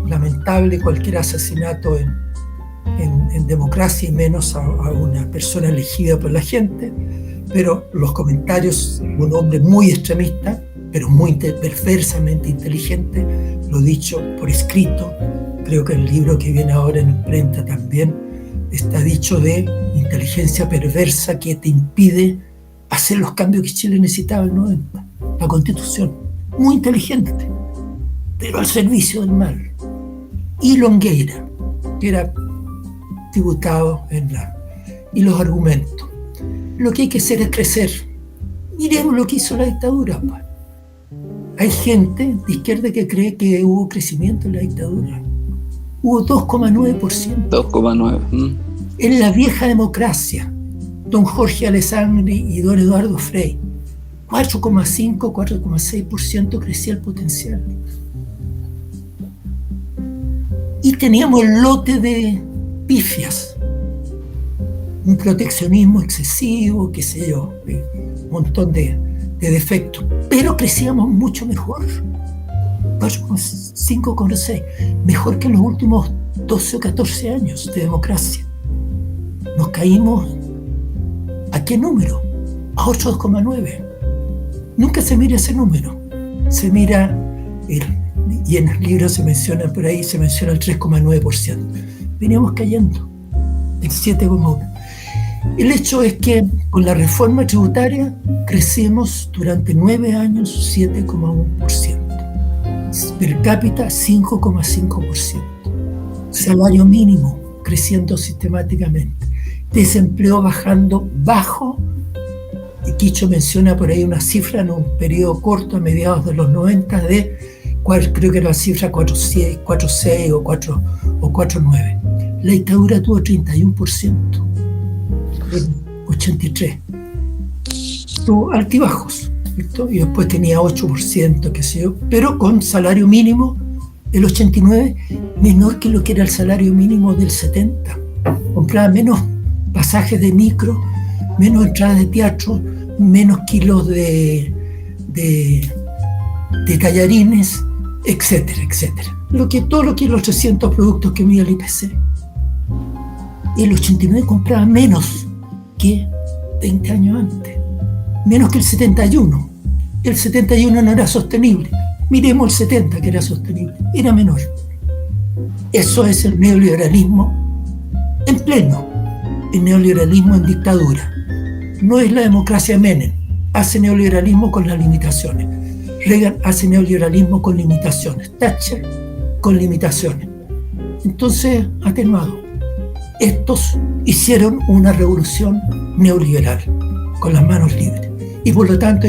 Lamentable cualquier asesinato en democracia, y menos a una persona elegida por la gente, pero los comentarios, un hombre muy extremista, pero muy perversamente inteligente, lo dicho por escrito. Creo que el libro que viene ahora en imprenta también está dicho, de inteligencia perversa que te impide hacer los cambios que Chile necesitaba en el 90. La Constitución, muy inteligente, pero al servicio del mal. Y Longueira, que era diputado y los argumentos. Lo que hay que hacer es crecer. Miremos lo que hizo la dictadura. Hay gente de izquierda que cree que hubo crecimiento en la dictadura. Hubo 2,9%. 2,9%. En la vieja democracia, don Jorge Alessandri y don Eduardo Frei, 4,5, 4,6% crecía el potencial. Y teníamos el lote de pifias, un proteccionismo excesivo, qué sé yo, un montón de defectos, pero crecíamos mucho mejor, 4,5, 4,6, mejor que en los últimos 12 o 14 años de democracia. Nos caímos, ¿a qué número? A 8,9. Nunca se mira ese número, se mira, y en el libro se menciona por ahí, se menciona el 3,9%. Veníamos cayendo, el 7,1%. El hecho es que con la reforma tributaria crecemos durante 9 años 7,1%. Per cápita 5,5%. Salario mínimo creciendo sistemáticamente. Desempleo bajando bajo. Y Quicho menciona por ahí una cifra en un periodo corto a mediados de los 90 de, creo que era la cifra 4,6 o 4,9. La dictadura tuvo 31%. 83. Tuvo altibajos, ¿cierto? Y después tenía 8%, qué sé yo, pero con salario mínimo el 89 menor que lo que era el salario mínimo del 70. Compraba menos pasajes de micro, menos entradas de teatro, menos kilos de tallarines, etcétera, etcétera. Todo lo que los 300 productos que mide el IPC. El 89 compraba menos que 20 años antes, menos que el 71. El 71 no era sostenible. Miremos el 70, que era sostenible, era menor. Eso es el neoliberalismo en pleno, el neoliberalismo en dictadura. No es la democracia Menem, hace neoliberalismo con las limitaciones. Reagan hace neoliberalismo con limitaciones. Thatcher con limitaciones. Entonces, atenuado. Estos hicieron una revolución neoliberal con las manos libres y por lo tanto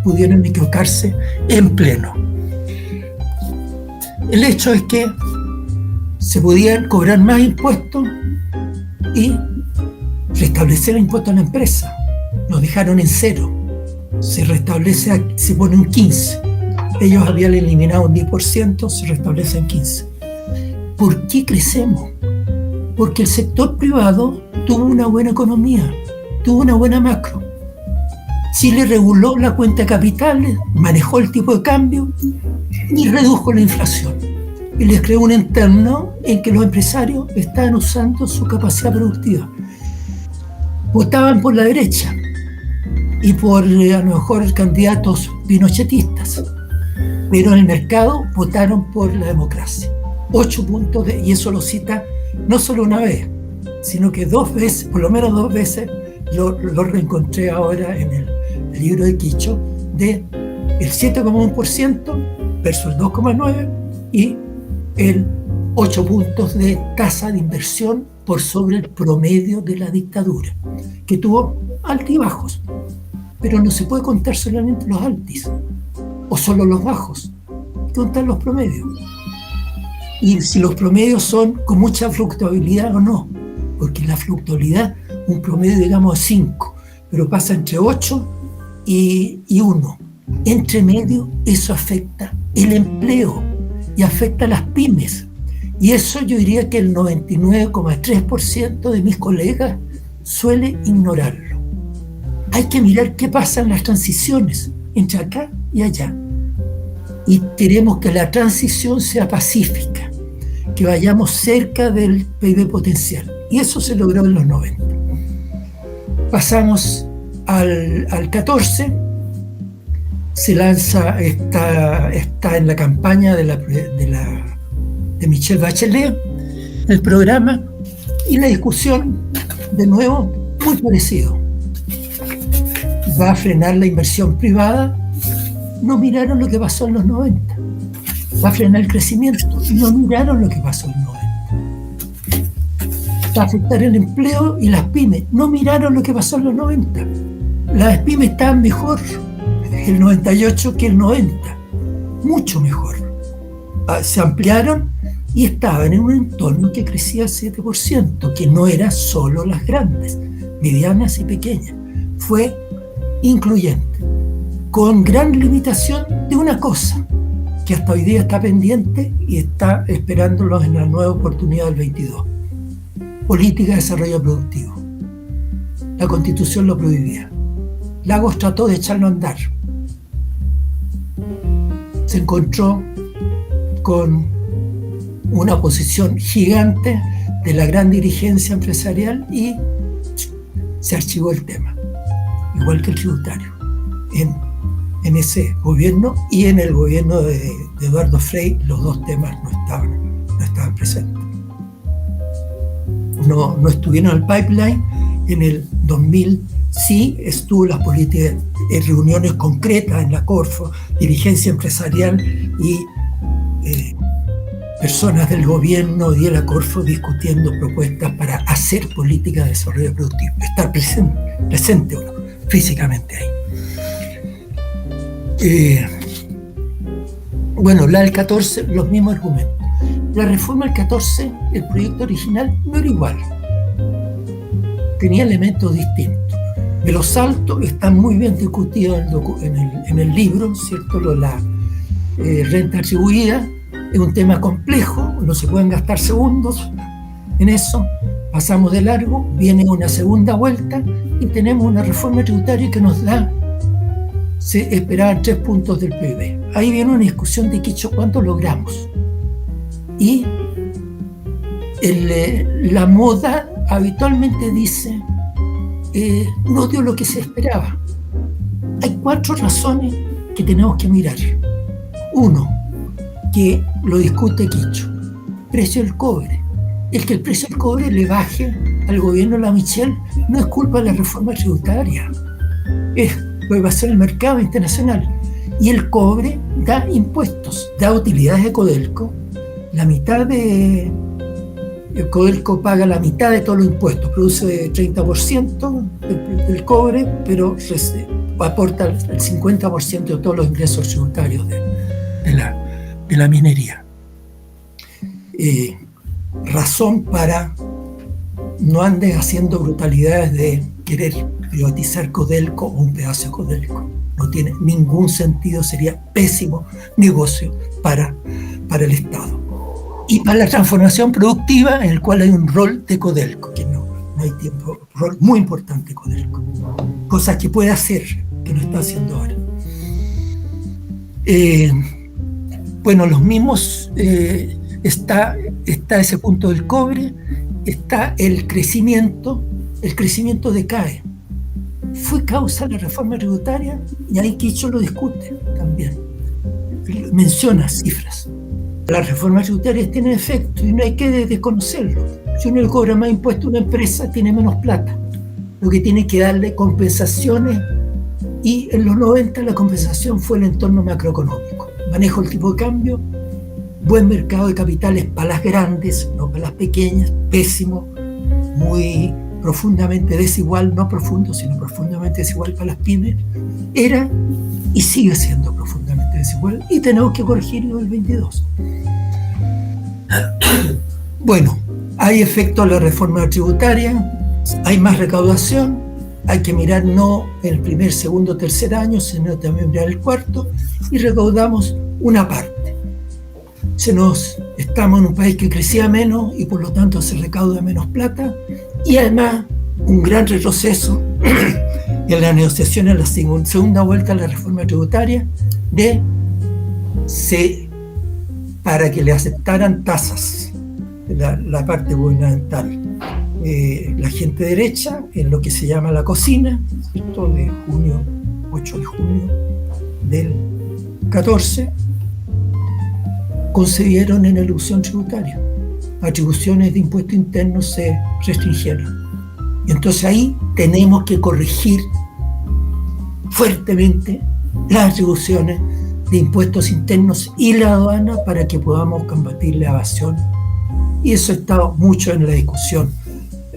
pudieron equivocarse en pleno. El hecho es que se podían cobrar más impuestos y restablecer el impuesto a la empresa. Nos dejaron en 0. Se restablece, se pone un 15. Ellos habían eliminado un 10%, se restablece en 15. ¿Por qué crecemos? Porque el sector privado tuvo una buena economía, tuvo una buena macro. Chile reguló la cuenta de capitales, manejó el tipo de cambio y redujo la inflación. Y les creó un entorno en que los empresarios estaban usando su capacidad productiva. Votaban por la derecha y por a lo mejor candidatos pinochetistas, pero en el mercado votaron por la democracia. 8 puntos, y eso lo cita no solo una vez, sino que 2 veces, por lo menos 2 veces, lo reencontré ahora en el libro de Quicho, de el 7,1% versus el 2,9% y el 8 puntos de tasa de inversión por sobre el promedio de la dictadura, que tuvo altibajos, pero no se puede contar solamente los altis o solo los bajos, hay que contar los promedios. Y si los promedios son con mucha fluctuabilidad o no, porque la fluctuabilidad, un promedio digamos de 5, pero pasa entre 8 y 1. Entre medio, eso afecta el empleo y afecta a las pymes. Y eso yo diría que el 99,3% de mis colegas suele ignorarlo. Hay que mirar qué pasa en las transiciones, entre acá y allá. Y queremos que la transición sea pacífica, que vayamos cerca del PIB potencial. Y eso se logró en los 90. Pasamos al 14, se lanza, está en la campaña de Michelle Bachelet, el programa, y la discusión, de nuevo, muy parecido. Va a frenar la inversión privada. No miraron lo que pasó en los 90. Va a frenar el crecimiento. No miraron lo que pasó en los 90. Va a afectar el empleo y las pymes. No miraron lo que pasó en los 90. Las pymes estaban mejor el 98 que el 90. Mucho mejor. Se ampliaron y estaban en un entorno que crecía 7%, que no era solo las grandes, medianas y pequeñas. Fue incluyente, con gran limitación de una cosa, que hasta hoy día está pendiente y está esperándolos en la nueva oportunidad del 22. Política de desarrollo productivo. La Constitución lo prohibía. Lagos trató de echarlo a andar. Se encontró con una oposición gigante de la gran dirigencia empresarial y se archivó el tema, igual que el tributario, en ese gobierno y en el gobierno de Eduardo Frei. Los dos temas no estaban presentes. No estuvieron en el pipeline. En el 2000 sí estuvo las políticas, reuniones concretas en la Corfo, dirigencia empresarial y personas del gobierno y de la Corfo discutiendo propuestas para hacer política de desarrollo productivo, estar presente uno, físicamente ahí. Bueno, la del 14, los mismos argumentos. La reforma del 14, el proyecto original no era igual. Tenía elementos distintos. De los saltos están muy bien discutidos en el libro, ¿cierto? La renta atribuida es un tema complejo, no se pueden gastar segundos en eso. Pasamos de largo, viene una segunda vuelta y tenemos una reforma tributaria que nos da, se esperaban 3 puntos del PIB. Ahí viene una discusión de cuánto logramos. Y la moda habitualmente dice no dio lo que se esperaba. Hay 4 razones que tenemos que mirar. 1, que lo discute Quicho, precio del cobre. El que el precio del cobre le baje al gobierno de la Michelle no es culpa de la reforma tributaria, es lo que pasó en el mercado internacional. Y el cobre da impuestos, da utilidades de Codelco. La mitad de Codelco paga la mitad de todos los impuestos, produce 30% del cobre, pero aporta el 50% de todos los ingresos tributarios de la minería. Razón para no andes haciendo brutalidades de querer privatizar Codelco o un pedazo de Codelco. No tiene ningún sentido, sería pésimo negocio para el Estado. Y para la transformación productiva, en el cual hay un rol de Codelco, que no hay tiempo, un rol muy importante de Codelco. Cosas que puede hacer, que no está haciendo ahora. Bueno, los mismos, está ese punto del cobre, está el crecimiento decae. Fue causa de la reforma tributaria y ahí Quicho lo discute también. Menciona cifras. Las reformas tributarias tienen efecto y no hay que desconocerlo. Si uno le cobra más impuestos a una empresa, tiene menos plata. Lo que tiene que darle compensaciones, y en los 90 la compensación fue el entorno macroeconómico. Manejo el tipo de cambio, buen mercado de capitales para las grandes, no para las pequeñas, pésimo, muy profundamente desigual, no profundo, sino profundamente desigual para las pymes, era y sigue siendo profundamente desigual, y tenemos que corregirlo en el 22. Bueno, hay efecto a la reforma tributaria, hay más recaudación, hay que mirar no el primer, segundo, tercer año, sino también mirar el cuarto, y recaudamos una parte. Estamos en un país que crecía menos y por lo tanto se recauda menos plata, y además un gran retroceso en la negociación en la segunda vuelta de la reforma tributaria para que le aceptaran tasas, la parte gubernamental. La gente derecha, en lo que se llama la cocina, ¿cierto? De 8 de junio del 14, concedieron en elusión tributaria. Atribuciones de impuestos internos se restringieron. Y entonces ahí tenemos que corregir fuertemente las atribuciones de impuestos internos y la aduana para que podamos combatir la evasión. Y eso está mucho en la discusión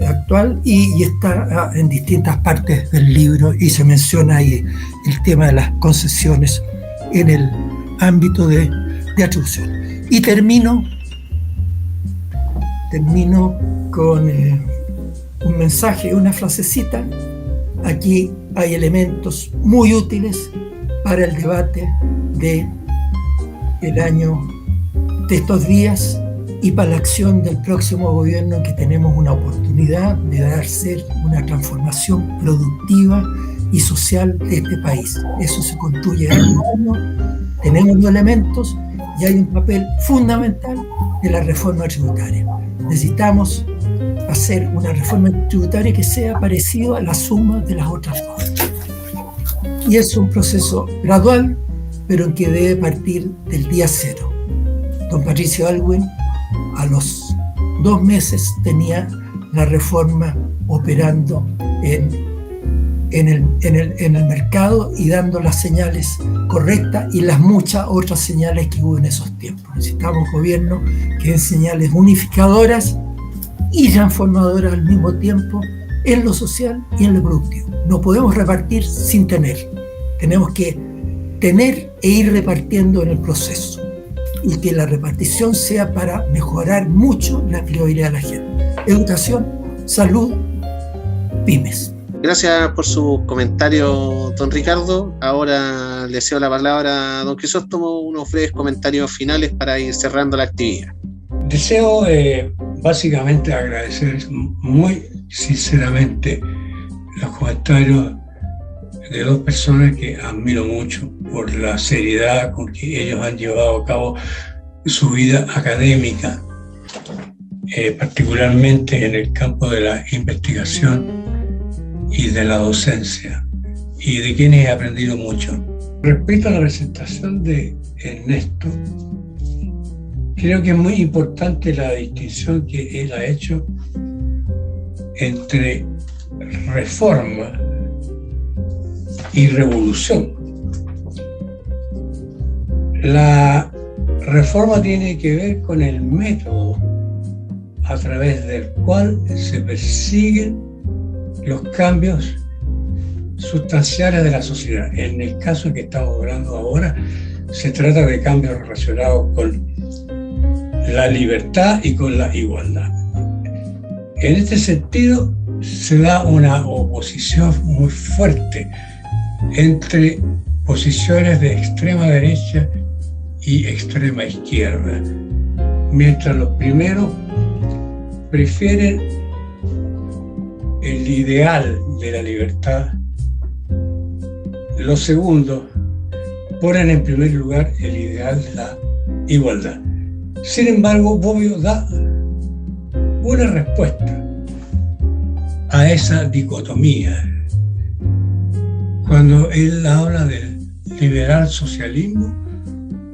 actual y está en distintas partes del libro, y se menciona ahí el tema de las concesiones en el ámbito de atribución. Y termino con un mensaje, una frasecita. Aquí hay elementos muy útiles para el debate de estos días y para la acción del próximo gobierno, que tenemos una oportunidad de hacer una transformación productiva y social de este país. Eso se construye año a año, tenemos los elementos y hay un papel fundamental de la reforma tributaria. Necesitamos hacer una reforma tributaria que sea parecida a la suma de las otras dos. Y es un proceso gradual, pero que debe partir del día cero. Don Patricio Aylwin, a los 2 meses, tenía la reforma operando en el mercado y dando las señales correctas y las muchas otras señales que hubo en esos tiempos. Necesitamos gobiernos que den señales unificadoras y transformadoras al mismo tiempo en lo social y en lo productivo. No podemos repartir sin tener. Tenemos que tener e ir repartiendo en el proceso, y que la repartición sea para mejorar mucho la prioridad de la gente. Educación, salud, pymes. Gracias por su comentario, don Ricardo. Ahora le cedo la palabra a don Crisóstomo, unos breves comentarios finales para ir cerrando la actividad. Deseo básicamente agradecer muy sinceramente los comentarios de 2 personas que admiro mucho por la seriedad con que ellos han llevado a cabo su vida académica, particularmente en el campo de la investigación y de la docencia, y de quienes he aprendido mucho. Respecto a la presentación de Ernesto, creo que es muy importante la distinción que él ha hecho entre reforma y revolución. La reforma tiene que ver con el método a través del cual se persiguen los cambios sustanciales de la sociedad. En el caso que estamos hablando ahora, se trata de cambios relacionados con la libertad y con la igualdad. En este sentido, se da una oposición muy fuerte entre posiciones de extrema derecha y extrema izquierda. Mientras los primeros prefieren el ideal de la libertad, los segundos ponen en primer lugar el ideal de la igualdad. Sin embargo, Bobbio da una respuesta a esa dicotomía cuando él habla del liberal socialismo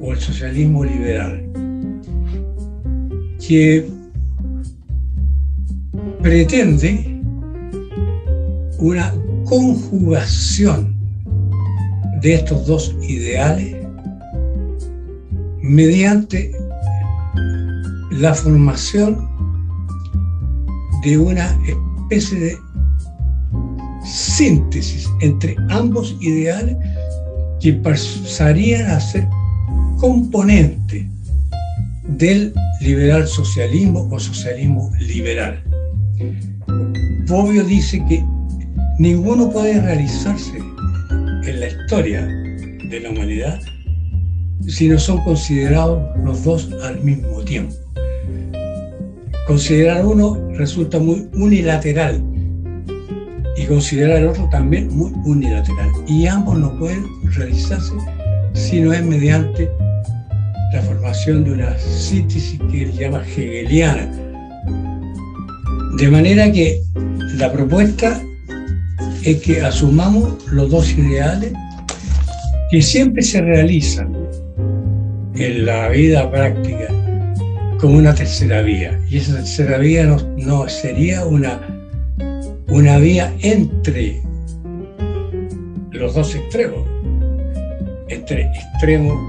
o el socialismo liberal, que pretende una conjugación de estos 2 ideales mediante la formación de una especie de síntesis entre ambos ideales que pasarían a ser componente del liberal socialismo o socialismo liberal. Bobbio dice que ninguno puede realizarse en la historia de la humanidad si no son considerados los dos al mismo tiempo. Considerar uno resulta muy unilateral y considerar el otro también muy unilateral. Y ambos no pueden realizarse si no es mediante la formación de una síntesis que él llama hegeliana. De manera que la propuesta es que asumamos los dos ideales que siempre se realizan en la vida práctica como una tercera vía. Y esa tercera vía no sería una vía entre los dos extremos, entre extremo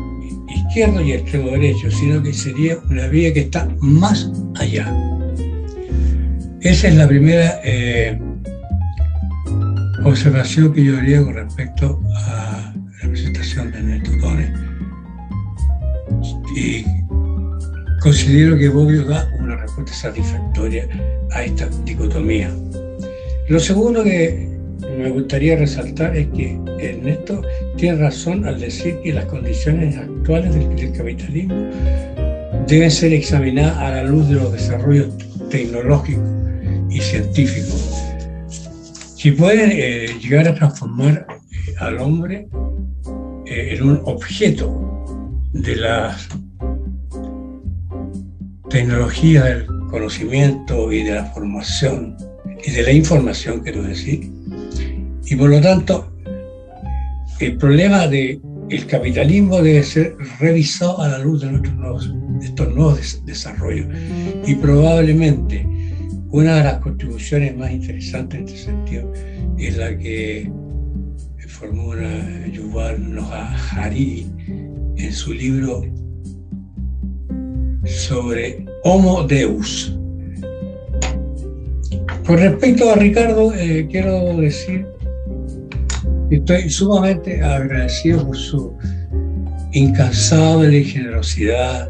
izquierdo y extremo derecho, sino que sería una vía que está más allá. Esa es la primera observación que yo haría con respecto a la presentación de Ernesto Tone. Y considero que Bobbio da una respuesta satisfactoria a esta dicotomía. Lo segundo que me gustaría resaltar es que Ernesto tiene razón al decir que las condiciones actuales del capitalismo deben ser examinadas a la luz de los desarrollos tecnológicos y científicos. Si pueden llegar a transformar al hombre en un objeto de las tecnologías del conocimiento y de la formación y de la información, quiero decir, y por lo tanto el problema del capitalismo debe ser revisado a la luz de estos nuevos desarrollos, y probablemente una de las contribuciones más interesantes en este sentido es la que formó Yuval Noah Harari en su libro sobre Homo Deus. Con respecto a Ricardo, quiero decir que estoy sumamente agradecido por su incansable generosidad,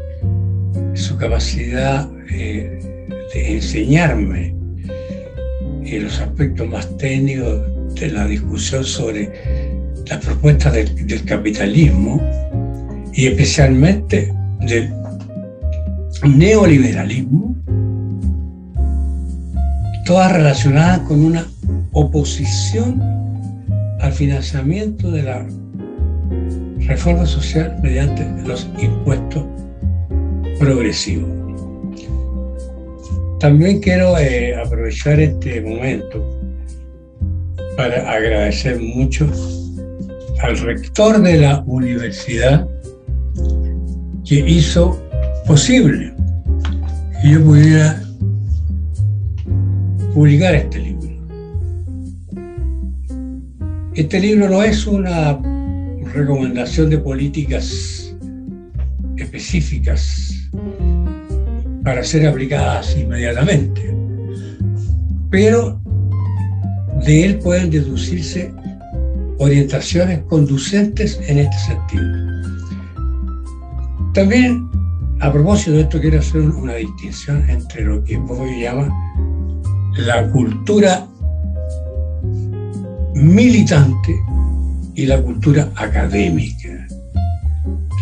su capacidad de enseñarme los aspectos más técnicos de la discusión sobre las propuestas del capitalismo y especialmente del neoliberalismo, todas relacionadas con una oposición al financiamiento de la reforma social mediante los impuestos progresivos. También quiero aprovechar este momento para agradecer mucho al rector de la universidad que hizo posible que yo pudiera publicar este libro. Este libro no es una recomendación de políticas específicas para ser aplicadas inmediatamente, pero de él pueden deducirse orientaciones conducentes en este sentido. También, a propósito de esto, quiero hacer una distinción entre lo que Bobbio llama la cultura militante y la cultura académica.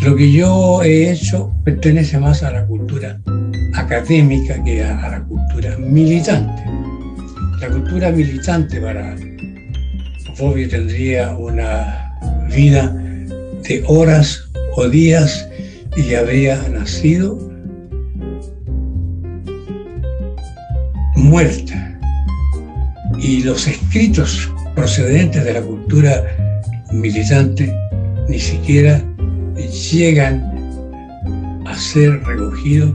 Lo que yo he hecho pertenece más a la cultura académica que a la cultura militante. La cultura militante para Bobbio tendría una vida de horas o días y habría nacido muerta. Y los escritos procedentes de la cultura militante ni siquiera llegan a ser recogidos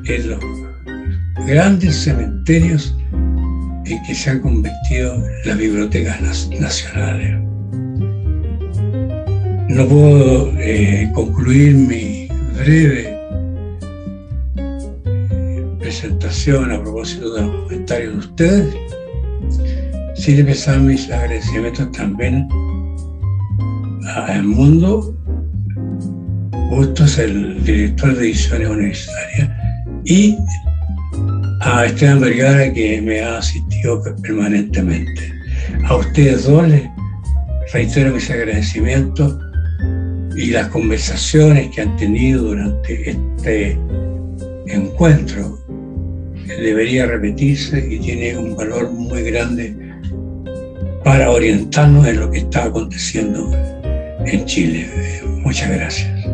en los grandes cementerios en que se han convertido las bibliotecas nacionales. No puedo concluir mi breve presentación a propósito de los comentarios de ustedes sin empezar mis agradecimientos también a Edmundo Bustos, el director de ediciones universitarias, y a Esteban Vergara, que me ha asistido permanentemente. A ustedes dos les reitero mis agradecimientos y las conversaciones que han tenido durante este encuentro debería repetirse y tiene un valor muy grande para orientarnos en lo que está aconteciendo en Chile. Muchas gracias.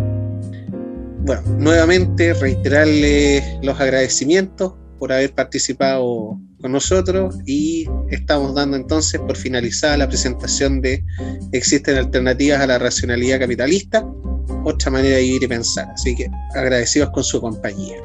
Bueno, nuevamente reiterarle los agradecimientos por haber participado con nosotros y estamos dando entonces por finalizada la presentación de Existen alternativas a la racionalidad capitalista, otra manera de vivir y pensar. Así que agradecidos con su compañía.